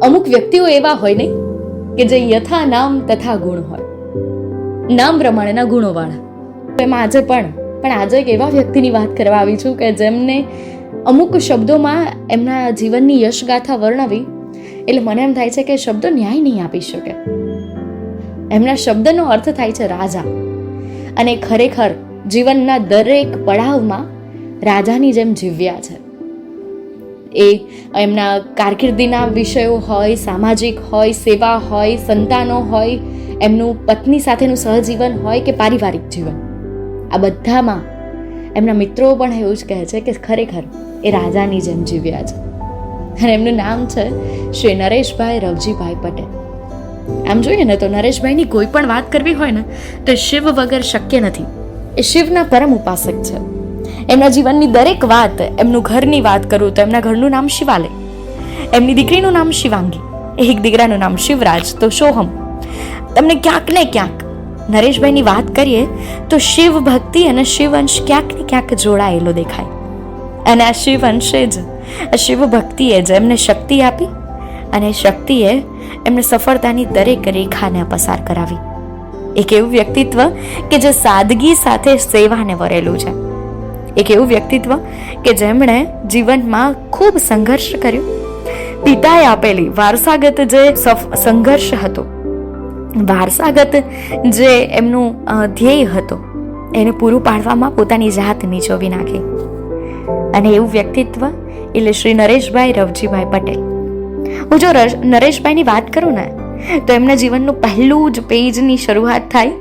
અમુક વ્યક્તિઓ એવા હોય નહીં કે જે યથા નામ તથા ગુણ હોય, નામ પ્રમાણેના ગુણોવાળા. એમાં આજે એક એવા વ્યક્તિની વાત કરવા આવી છું કે જેમને અમુક શબ્દોમાં એમના જીવનની યશગાથા વર્ણવી એટલે મને એમ થાય છે કે શબ્દો ન્યાય નહીં આપી શકે. એમના શબ્દનો અર્થ થાય છે રાજા, અને ખરેખર જીવનના દરેક પડાવમાં રાજાની જેમ જીવ્યા છે. એ એમના કારકિર્દીના વિષયો હોય, સામાજિક હોય, સેવા હોય, સંતાનો હોય, એમનું પત્ની સાથેનું સહજીવન હોય કે પારિવારિક જીવન, આ બધામાં એમના મિત્રો પણ એવું જ કહે છે કે ખરેખર એ રાજાની જેમ જીવ્યા છે. અને એમનું નામ છે શ્રી નરેશભાઈ રવજીભાઈ પટેલ. આમ જોઈએ ને તો નરેશભાઈની કોઈ પણ વાત કરવી હોય ને તો શિવ વગર શક્ય નથી. એ શિવના પરમ ઉપાસક છે. એમના જીવનની દરેક વાત, એમનું ઘરની વાત કરું તો એમના ઘરનું નામ શિવાલય, એમની દીકરીનું નામ શિવાંગી, એક દીકરાનું નામ શિવરાજ તો સોહમ. તમને ક્યાંક ને ક્યાંક નરેશભાઈની વાત કરીએ તો શિવ ભક્તિ અને શિવઅંશ ક્યાંક ને ક્યાંક જોડાયેલો દેખાય. અને આ શિવઅંશે જ, આ શિવ ભક્તિએ જ એમને શક્તિ આપી, અને શક્તિએ એમને સફળતાની દરેક રેખાને પસાર કરાવી. એક એવું વ્યક્તિત્વ કે જે સાદગી સાથે સેવાને વરેલું છે. એક એવું વ્યક્તિત્વ કે જેમણે જીવનમાં ખૂબ સંઘર્ષ કર્યો. પિતાએ આપેલી વારસાગત જે સંઘર્ષ હતો, વારસાગત જે એમનું ધ્યેય હતો, એને પૂરું પાડવામાં પોતાની જાત નીચોવી નાખી. અને એવું વ્યક્તિત્વ એટલે શ્રી નરેશભાઈ રવજીભાઈ પટેલ. હું જો નરેશભાઈની વાત કરું ને તો એમના જીવનનું પહેલું જ પેજની શરૂઆત થાય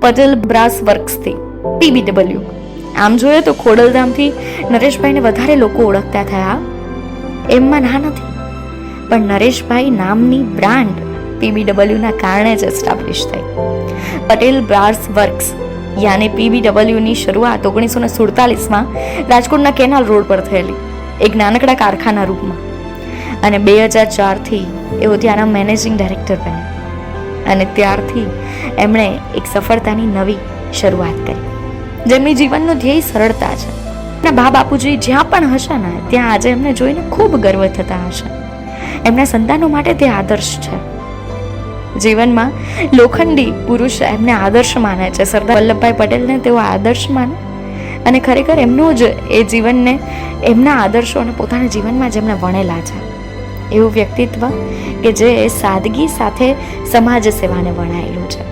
પટેલ બ્રાસ વર્ક્સથી, PBW. આમ જોઈએ તો ખોડલધામથી નરેશભાઈને વધારે લોકો ઓળખતા થયા, એમમાં ના નથી, પણ નરેશભાઈ નામની બ્રાન્ડ PBW ના કારણે જ એસ્ટાબ્લિશ થઈ. પટેલ બ્રાસ વર્ક્સ યાને PBW ની શરૂઆત 1947માં રાજકોટના કેનાલ રોડ પર થયેલી, એક નાનકડા કારખાના રૂપમાં. અને 2004થી એઓ ત્યાંના મેનેજિંગ ડાયરેક્ટર બન્યા. અને ત્યારથી એમણે એક સફળતાની નવી શરૂઆત કરી, જેમની જીવનનું ધ્યેય સરળતા છે. એમના બા બાપુજી જ્યાં પણ હશે ને ત્યાં આજે એમને જોઈને ખૂબ ગર્વ થતા હશે. એમના સંતાનો માટે તે આદર્શ છે. જીવનમાં લોખંડી પુરુષ એમને આદર્શ માને છે. સરદાર વલ્લભભાઈ પટેલને તેઓ આદર્શ માને, અને ખરેખર એમનું જ એ જીવનને, એમના આદર્શોને પોતાના જીવનમાં જેમણે વણેલા છે. એવું વ્યક્તિત્વ કે જે સાદગી સાથે સમાજ સેવાને વણાયેલું છે.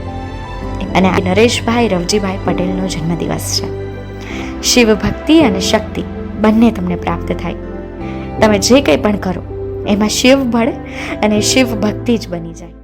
અને આ નરેશભાઈ રવજીભાઈ પટેલનો જન્મદિવસ છે. શિવ ભક્તિ અને શક્તિ બંને તમને પ્રાપ્ત થાય. તમે જે કંઈ પણ કરો એમાં શિવ મળે અને શિવ ભક્તિ જ બની જાય.